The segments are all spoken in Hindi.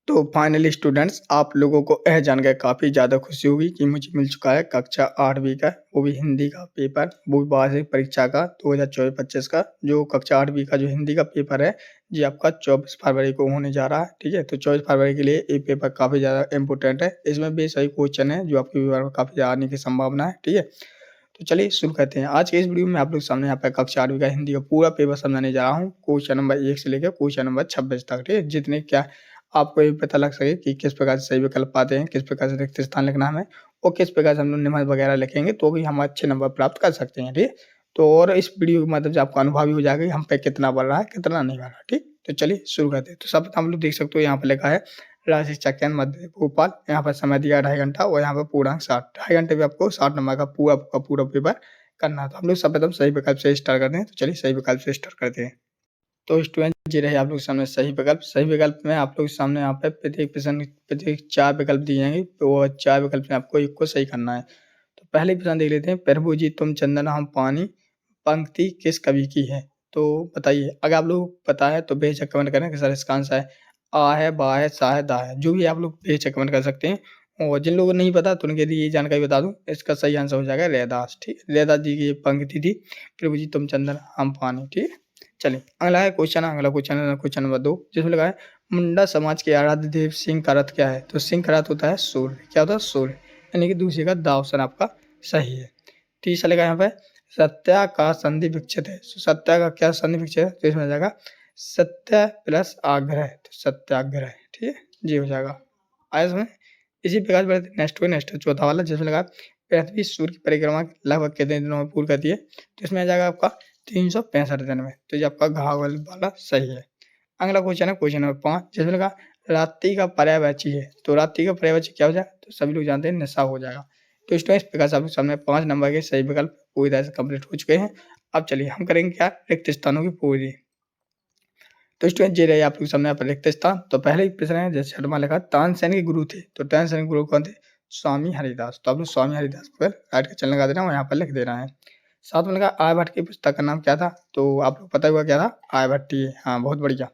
तो फाइनली स्टूडेंट्स आप लोगों को यह जानकर काफ़ी ज़्यादा खुशी होगी कि मुझे मिल चुका है कक्षा 8वीं का, वो भी हिंदी का पेपर, वो भी वार्षिक परीक्षा का 2024-25 का। जो कक्षा 8वीं का जो हिंदी का पेपर है, ये आपका 24 फरवरी को होने जा रहा है, ठीक है? तो 24 फरवरी के लिए ये पेपर काफ़ी ज़्यादा इम्पोर्टेंट है। इसमें बेस वही क्वेश्चन है जो आपके पेपर में काफ़ी ज़्यादा आने की संभावना है, ठीक है? तो चलिए शुरू करते हैं। आज के इस वीडियो में आप लोग सामने यहाँ पे कक्षा 8वीं का हिंदी का पूरा पेपर समझाने जा रहा हूँ। क्वेश्चन नंबर 1 से लेकर क्वेश्चन नंबर 26 तक, ठीक है? जितने क्या आपको ये पता लग सके कि किस प्रकार से सही विकल्प आते हैं, किस प्रकार से रिक्त स्थान लिखना है हमें और किस प्रकार से हम लोग निबंध वगैरह लिखेंगे तो भी हम अच्छे नंबर प्राप्त कर सकते हैं, ठीक है? तो और इस वीडियो की मदद से आपको अनुभव भी हो जाएगा कि हम पे कितना बढ़ रहा है, कितना नहीं बढ़ रहा है, ठीक? तो चलिए शुरू करते हैं। तो सबसे हम लोग देख सकते हो यहाँ पे लिखा है राज्य शिक्षा केंद्र मध्य भोपाल। यहाँ पर समय दिया 2.5 घंटा और यहाँ पर पूर्णांक 60। 2.5 घंटे में आपको 60 नंबर का पूरा पेपर करना है। तो हम लोग सर्वप्रथम सही विकल्प से स्टार्ट करते हैं। तो चलिए सही विकल्प से स्टार्ट करते हैं। तो स्टूडेंट ये रहे आप लोग के सामने सही विकल्प। सही विकल्प में आप लोग के सामने यहाँ पे प्रत्येक 4 विकल्प दिए जाएंगे। तो 4 विकल्प में आपको एक को सही करना है। तो पहले प्रश्न देख लेते हैं। प्रभु जी तुम चंदन हम पानी, पंक्ति किस कवि की है? तो बताइए। अगर आप लोग पता है तो बेझिझक कमेंट करें कि सर इसका आंसर है आ है, बा है, सा है, दा है। जो भी आप लोग बेझिझक कमेंट कर सकते हैं। और जिन लोगों को नहीं पता तो उनके लिए ये जानकारी बता दूं, इसका सही आंसर हो जाएगा रैदास, ठीक है? रैदास जी की ये पंक्ति थी, प्रभु जी तुम चंदन हम पानी, ठीक है? चलिए अगला है क्वेश्चन। अगला क्वेश्चन नंबर 2 जिसमें लगा है मुंडा समाज के आराध्य देव सिंह का अर्थ क्या है? तो सिंह का अर्थ होता है सूर्य। क्या होता है? सूर्य। यानी कि दूसरे का दा ऑप्शन आपका सही है। तीसरा लगा यहाँ पे सत्या का संधि विच्छेद है। सत्या का क्या संधि विच्छेद है? तो इसमें आ जाएगा सत्य प्लस आग्रह, तो सत्याग्रह, ठीक है? जी हो जाएगा। आया समझ? इसी प्रकार से नेक्स्ट चौथा वाला जिसमें लगा पृथ्वी सूर्य की परिक्रमा लगभग कितने दिनों में पूरी करती है? तो इसमें आ जाएगा आपका 365 दिन में। तो ये आपका घावल वाला सही है। अगला क्वेश्चन है क्वेश्चन नंबर 5 जिसमें लगा रात्रि का पर्यायवाची है। तो रात्रि का पर्यायवाची क्या हो जाएगा? तो सभी लोग जानते हैं निशा हो जाएगा। तो इस प्रकार से आपके सामने 5 नंबर के सही विकल्प पूरी तरह से कंप्लीट हो चुके हैं। अब चलिए हम करेंगे क्या? रिक्त स्थानों की पूरी। तो स्टूडेंट ये रहे आपके सामने यहाँ पर रिक्त स्थान। तो पहले एक प्रश्न है जैसे छठवां लिखा तानसेन के गुरु थे। तो तानसेन के गुरु कौन थे? स्वामी हरिदास। तो आप लोग स्वामी हरिदास पर काट के चल लगा देना और यहाँ पर लिख देना है। साथ में लगा आर्यभट्ट की पुस्तक का नाम क्या था? तो आप लोग पता हुआ क्या था? आर्यभट्टी। हाँ बहुत बढ़िया।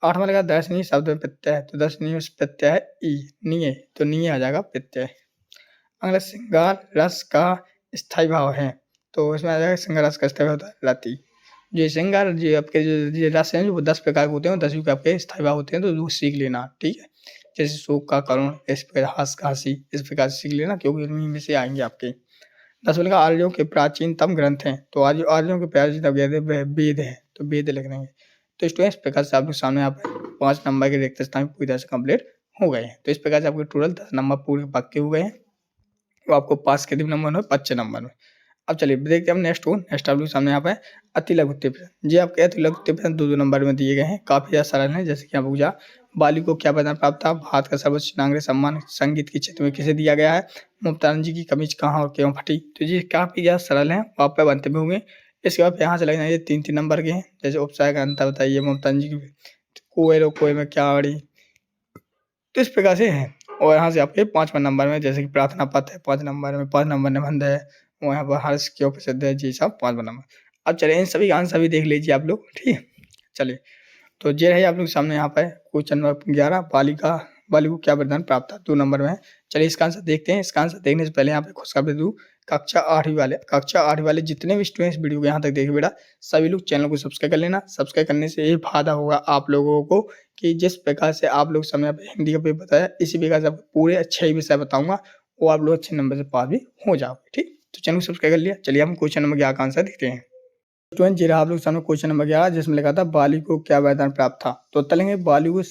8वां लगा दर्शनीय शब्द में प्रत्यय है। तो दर्शनीय में प्रत्यय है ई, नीय। तो नीय आ जाएगा प्रत्यय। अगला श्रृंगार रस का स्थायी भाव है। तो इसमें आ जाएगा श्रृंगार रस का स्थायी भाव होता है रति। ये श्रृंगार जो आपके जो रस हैं वो 10 प्रकार के होते हैं और 10 के आपके स्थायी भाव होते हैं। तो वो सीख लेना, ठीक है? जैसे शोक का करुण, इस प्रकार हास्य का हंसी, इस प्रकार से सीख लेना क्योंकि इन्हीं में से आएंगे आपके। 10वां लगा आर्यों के प्राचीनतम ग्रंथ हैं। तो आर्यों के प्राचीनतम वेद है। तो वेद लिख देंगे। तो स्टूडेंट्स इस प्रकार से आपके सामने आप 5 नंबर के रिक्त स्थान पूरी तरह से कंप्लीट हो गए हैं। तो इस प्रकार से आपके टोटल 10 नंबर पूरे पक्के हो गए हैं। तो आपको पास कितने नंबर में? 25 नंबर में। अब चलिए देखते हैं हम नेक्स्ट को। नेक्स्ट आप लोग सामने यहाँ पे अति लघु उत्तर प्रश्न। जी आपके अति लघु उत्तर प्रश्न 2-2 नंबर में दिए गए हैं, काफी ज्यादा सरल हैं। जैसे कि आप पूछा बाली को क्या वरदान प्राप्त था? भारत का सर्वोच्च नागरिक सम्मान संगीत के क्षेत्र में किसे दिया गया है? मुमताज जी की कमीज कहाँ और क्यों फटी? तो ये काफी ज्यादा सरल है, आप पे बनते भी होंगे। इसके बाद यहाँ से लगना ये 3-3 नंबर के हैं। जैसे उपसाय का अंतर बताइए, मुमताज जी की कोए में क्या अड़ी। तो इस प्रकार से है। और यहाँ से आपके 5वां नंबर में जैसे कि प्रार्थना पत्र है 5 नंबर में, 5 नंबर निबंध है, और यहाँ पर हर्ष क्यों प्रसिद्ध है, जी सब 5वां नंबर। अब चलिए इन सभी का आंसर भी देख लीजिए आप लोग, ठीक है? चलिए तो ये रहे आप लोग सामने यहाँ पे क्वेश्चन नंबर 11 बाली को क्या वरदान प्राप्त था? 2 नंबर में है। चलिए इसका आंसर देखते हैं। इसका आंसर देखने से पहले यहाँ पे खुशखबरी दूँ, कक्षा 8वीं वाले जितने भी स्टूडेंट्स वीडियो को यहाँ तक देखे बेटा, सभी लोग चैनल को सब्सक्राइब कर लेना। सब्सक्राइब करने से ये फायदा होगा आप लोगों को कि जिस प्रकार से आप लोग सामने यहाँ पे हिंदी का पेपर बताया, इसी प्रकार से आपको पूरे अच्छे ही विषय बताऊंगा और आप लोग अच्छे नंबर से पास भी हो जाओगे, ठीक? तो चैनल को सब्सक्राइब कर लिया। चलिए हम क्वेश्चन नंबर 11 का आंसर देखते हैं। स्टूडेंट जी रहा आप लोग सामने क्वेश्चन नंबर 11 जिसमें लिखा था बाली को क्या वरदान प्राप्त था? तो उत्तर लेंगे बाली को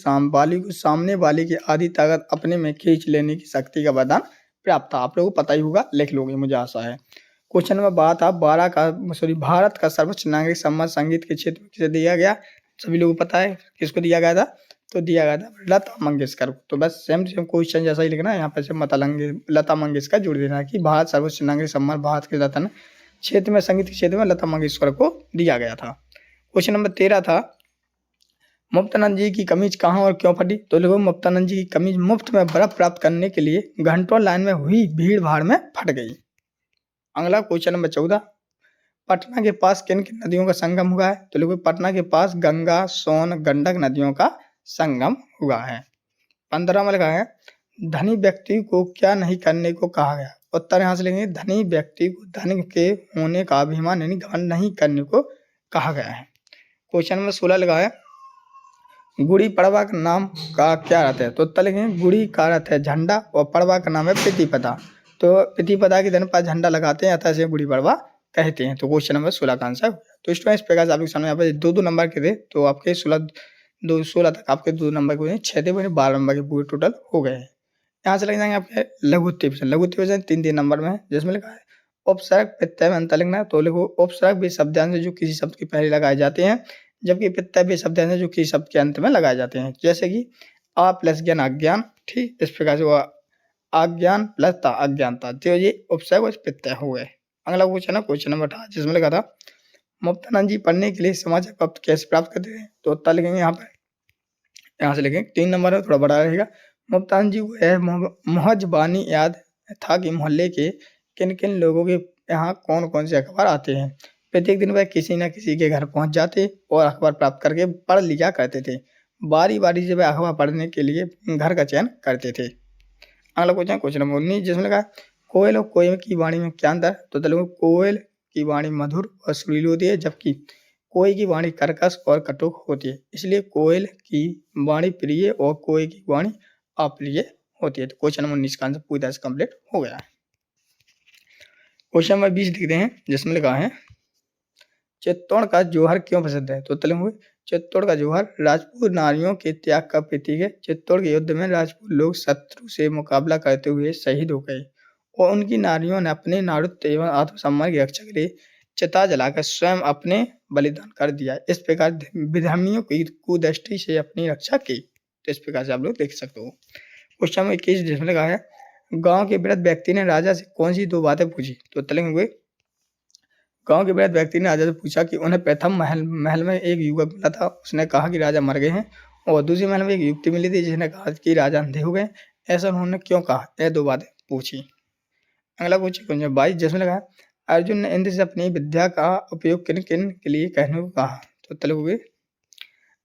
सामने वाले की आधी ताकत अपने में खींच लेने की शक्ति का वरदान प्राप्त था। आप लोगों को पता ही होगा, लिख लोगे मुझे आशा है। क्वेश्चन नंबर 12 था भारत का सर्वोच्च नागरिक सम्मान संगीत के क्षेत्र में किसे दिया गया? सभी लोगों को पता है किसको दिया गया था? तो दिया गया था लता मंगेशकर को। तो बस सेम क्वेश्चन जैसा ही लिखना है, यहाँ पर से लता मंगेशकर जोड़ देना है कि भारत सर्वोच्च नागरिक सम्मान भारत के रत्न क्षेत्र में संगीत के क्षेत्र में लता मंगेशकर को दिया गया था। क्वेश्चन नंबर 13 था मुफ्तानंद जी की कमीज कहाँ और क्यों फटी? तो देखो मुफ्तानंद जी की कमीज मुफ्त में बर्फ प्राप्त करने के लिए घंटों लाइन में हुई भीड़ भाड़ में फट गई। अगला क्वेश्चन नंबर 14 पटना के पास किन किन नदियों का संगम हुआ है? तो देखो पटना के पास गंगा, सोन, गंडक नदियों का संगम हुआ है। 15 में लिखा है धनी व्यक्ति को क्या नहीं करने को कहा गया। उत्तर यहाँ से लेंगे धनी व्यक्ति को धन के होने का अभिमान यानी घमंड नहीं करने को कहा गया है। क्वेश्चन नंबर 16 लिखा है गुड़ी पड़वा का नाम का क्या अर्थ है। तो उत्तर लिखेंगे गुड़ी का अर्थ है झंडा और पड़वा का नाम है प्रतिपदा। तो प्रतिपदा के दिन पर झंडा लगाते हैं अतः से गुड़ी पड़वा कहते हैं। तो क्वेश्चन नंबर 16 का आंसर। तो स्टूडेंट इस प्रकार से आपके सामने यहाँ पर 2-2 नंबर के थे तो आपके 16 तक आपके 2 नंबर के 6 थे 12 नंबर के पूरे टोटल हो गए हैं। यहाँ से लग जाएंगे आपके लघु उत्तीर्ण। लघु उत्तीर्ण 3-3 नंबर में है जिसमें लिखा है उपसर्ग प्रत्यय में अंतर लिखना है। तो लिखो उपसर्ग भी शब्दांश जो किसी शब्द के पहले लगाए जाते हैं जबकि प्रत्यय भी शब्दांश जो किसी शब्द के अंत में लगाए जाते हैं। जैसे कि आ प्लस ज्ञान अज्ञान, ठीक इस प्रकार से वो अज्ञान प्लस ता अज्ञानता, तो ये उपसर्ग और प्रत्यय हो गए। अगला क्वेश्चन है क्वेश्चन नंबर 18 जिसमें लिखा था मुफ्तानंद जी पढ़ने के लिए समाचार पत्र कैसे प्राप्त करते हैं। तो उत्तर लिखेंगे यहाँ से लिखेंगे 3 नंबर है थोड़ा बड़ा रहेगा। मुफ्तानंद जी को यह महज बानी याद था कि मोहल्ले के किन किन लोगों के यहाँ कौन कौन से अखबार आते हैं। प्रत्येक दिन वह किसी न किसी के घर पहुंच जाते और अखबार प्राप्त करके पढ़ लिया करते थे। बारी बारी से वह अखबार पढ़ने के लिए घर का चयन करते थे। अगला क्वेश्चन नंबर 19 जिसमें लिखा कोयल और कोयल की वाणी में क्या अंतर। तो चलो कोयल की वाणी मधुर और सुरीली होती है जबकि कोयल की वाणी कर्कश और कटुक होती है। इसलिए कोयल की वाणी प्रिय और कोयल की वाणी अप्रिय होती है। तो क्वेश्चन नंबर 19 का आंसर पूरी तरह से कंप्लीट हो गया है। क्वेश्चन नंबर 20 लिखते हैं जिसमें लिखा है चित्तौड़ का जौहर क्यों प्रसिद्ध है। तो तले हुए चित्तौड़ का जौहर राजपूत नारियों के त्याग का प्रतीक है। चित्तौड़ के युद्ध में राजपूत लोग शत्रु से मुकाबला करते हुए शहीद हो गए और उनकी नारियों ने अपने नारुत्व एवं आत्मसम्मान की रक्षा के लिए चिता जलाकर स्वयं अपने बलिदान कर दिया। इस प्रकार विधर्मियों की कुदृष्टि से अपनी रक्षा की। तो इस प्रकार से आप लोग देख सकते हो। क्वेश्चन नंबर 21 जिसमें लिखा है गांव के वृद्ध व्यक्ति ने राजा से कौन सी 2 बातें पूछी। तो तले हुए गांव के वृद्ध व्यक्ति ने राजा से पूछा कि उन्हें प्रथम महल में एक युवक मिला था, उसने कहा कि राजा मर गए हैं, और दूसरे महल में एक युवती मिली थी जिसने कहा कि राजा अंधे हो गए। ऐसा उन्होंने क्यों कहा, यह 2 बातें पूछी। अगला क्वेश्चन 22 जिसमें लगा अर्जुन ने इंद्र से अपनी विद्या का उपयोग किन किन के लिए कहने को कहा। तो तले हुए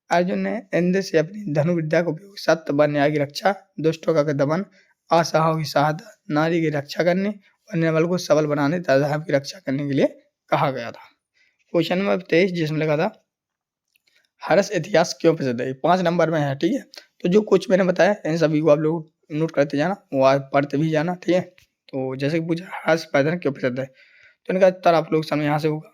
अर्जुन ने इंद्र से अपनी धनु विद्या का उपयोग सत्य व न्याय की रक्षा, दुष्टों का दमन, असहायों की सहायता, नारी की रक्षा करने और निर्बल को सबल बनाने तथा धर्म की रक्षा करने के लिए कहा गया था। क्वेश्चन नंबर 23 जिसमें लगा था हर्ष इतिहास क्यों प्रसिद्ध है। 5 नंबर में है, ठीक है। तो जो कुछ मैंने बताया इन सभी को आप लोग नोट करते जाना, वो पढ़ते भी जाना, ठीक है। तो जैसे कि पूछा हर्ष वर्धन क्यों प्रसिद्ध है, तो इनका उत्तर आप लोग सामने यहाँ से होगा।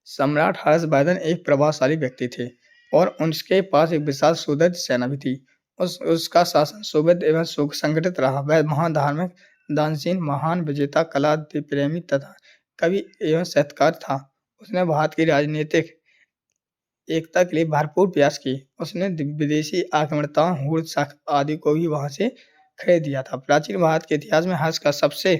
सम्राट हर्ष वर्धन एक प्रभावशाली व्यक्ति थे और उनके पास एक विशाल सुदृढ़ सेना भी थी। उसका शासन सुविध एवं संगठित रहा। वह महान धार्मिक, दानशील, महान विजेता, कला प्रेमी तथा कवि एवं साहित्यकार था। उसने भारत की राजनीतिक एकता के लिए भरपूर प्रयास किए। उसने विदेशी आक्रमणताओं, हुड़ आदि को भी वहां से खरीद दिया था। प्राचीन भारत के इतिहास में हर्ष का सबसे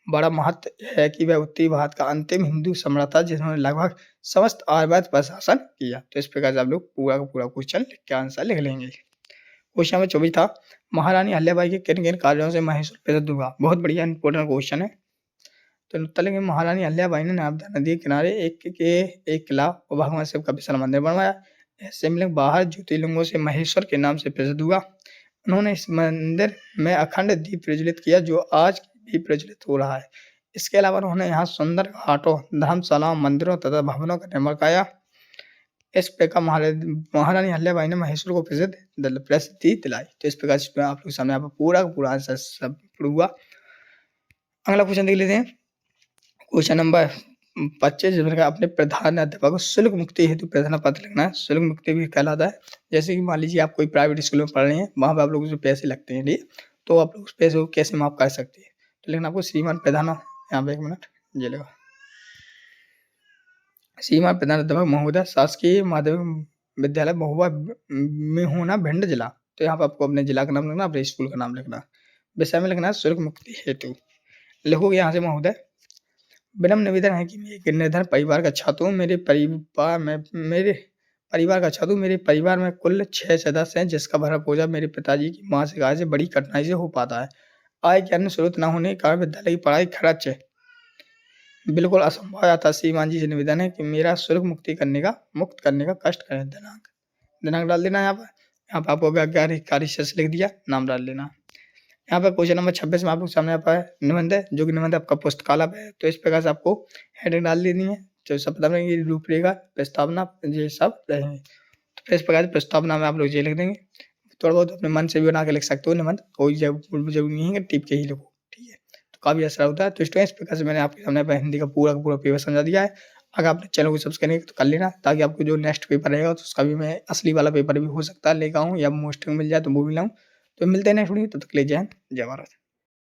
बड़ा महत्व है कि वह उत्तरी भारत का अंतिम हिंदू सम्राट था जिन्होंने लगभग समस्त आर्यवर्त पर शासन किया। तो इस प्रकार से आप लोग पूरा का पूरा क्वेश्चन लिख के आंसर लिख लेंगे। क्वेश्चन नंबर 24 था महारानी अहिल्याबाई के किन किन कार्यों से मैसूर प्रसिद्ध हुआ। बहुत बढ़िया इंपोर्टेंट क्वेश्चन है। तो उत्तर लिखेंगे महारानी अहिल्याबाई ने नर्मदा नदी के किनारे एक किला और भगवान शिव का विशाल मंदिर बनवाया। शिवलिंग बाहर ज्योतिर्लिंगों से महेश्वर के नाम से प्रसिद्ध हुआ। उन्होंने इस मंदिर में अखंड दीप प्रज्वलित किया जो आज भी प्रज्वलित हो रहा है। इसके अलावा उन्होंने यहाँ सुंदर घाटों, धर्मशालाओं, मंदिरों तथा भवनों का निर्माण कराया। इस प्रकार महारानी अहिल्याबाई ने महेश्वर को प्रसिद्धि दिलाई। तो इस प्रकार से आप लोग सामने पूरा पूरा आंसर सब हुआ। अगला क्वेश्चन देख लेते हैं। क्वेश्चन नंबर 25 जिसमें अपने प्रधान अध्यापक को शुल्क मुक्ति हेतु प्रार्थना पत्र लिखना है। शुल्क मुक्ति भी कहलाता है। जैसे कि मान लीजिए आप कोई प्राइवेट स्कूल में पढ़ रहे हैं, वहां पर आप लोगों को पैसे लगते हैं, ठीक, तो आप लोग उस पैसे को कैसे माफ कर सकते हैं। तो लेकिन आपको श्रीमान प्रधान, यहाँ पे 1 मिनट ये लगा, श्रीमान प्रधान अध्यापक महोदय शासकीय माध्यमिक विद्यालय महुआ में होना भिंड जिला। तो यहाँ पर आपको अपने जिला का नाम लिखना, अपने स्कूल का नाम लिखना, विषय में लिखना है शुल्क मुक्ति हेतु। लिखोगे यहाँ से महोदय विनम्र निवेदन है कि मैं एक निर्धन परिवार का छात्र हूँ। मेरे परिवार में कुल 6 सदस्य हैं जिसका भरण पोषण मेरे पिताजी की मासिक आय से बड़ी कठिनाई से हो पाता है। आय के अन्य स्रोत न होने के कारण विद्यालय की पढ़ाई खर्च बिल्कुल असंभव आता। श्रीमान जी से निवेदन है कि मेरा शुल्क मुक्त करने का कष्ट करें। दिनांक डाल देना यहाँ पर यहाँ पे आपको कार्यकारी शेष लिख दिया, नाम डाल लेना। यहाँ पे क्वेश्चन नंबर 26 में आप लोग सामने आपका निबंध है, जो कि निबंध आपका पुस्तकालय है। तो इस प्रकार से आपको हेडिंग डाल देनी है, जो सब बता रहेंगे रूपरेखा, प्रस्तावना, ये सब रहेंगे। तो इस प्रकार से प्रस्तावना में आप लोग ये लिख देंगे। थोड़ा बहुत अपने मन से भी बना के लिख सकते हो निबंध, कोई जरूरी नहीं है कि टिप के ही लिखो, ठीक है। तो काफ़ी असर होता है। तो इस प्रकार से मैंने आपके सामने हिंदी का पूरा का पूरा पेपर समझा दिया है। अगर आपने चैनल को सब्सक्राइब नहीं तो कर लेना, ताकि आपको जो नेक्स्ट पेपर रहेगा तो उसका भी मैं असली वाला पेपर भी हो सकता है लेकर आऊँ, या मोस्टिंग मिल जाए तो वो भी लाऊँ। तो मिलते हैं नेक्स्ट वीडियो, तब तक के लिए जय हिंद, जय भारत।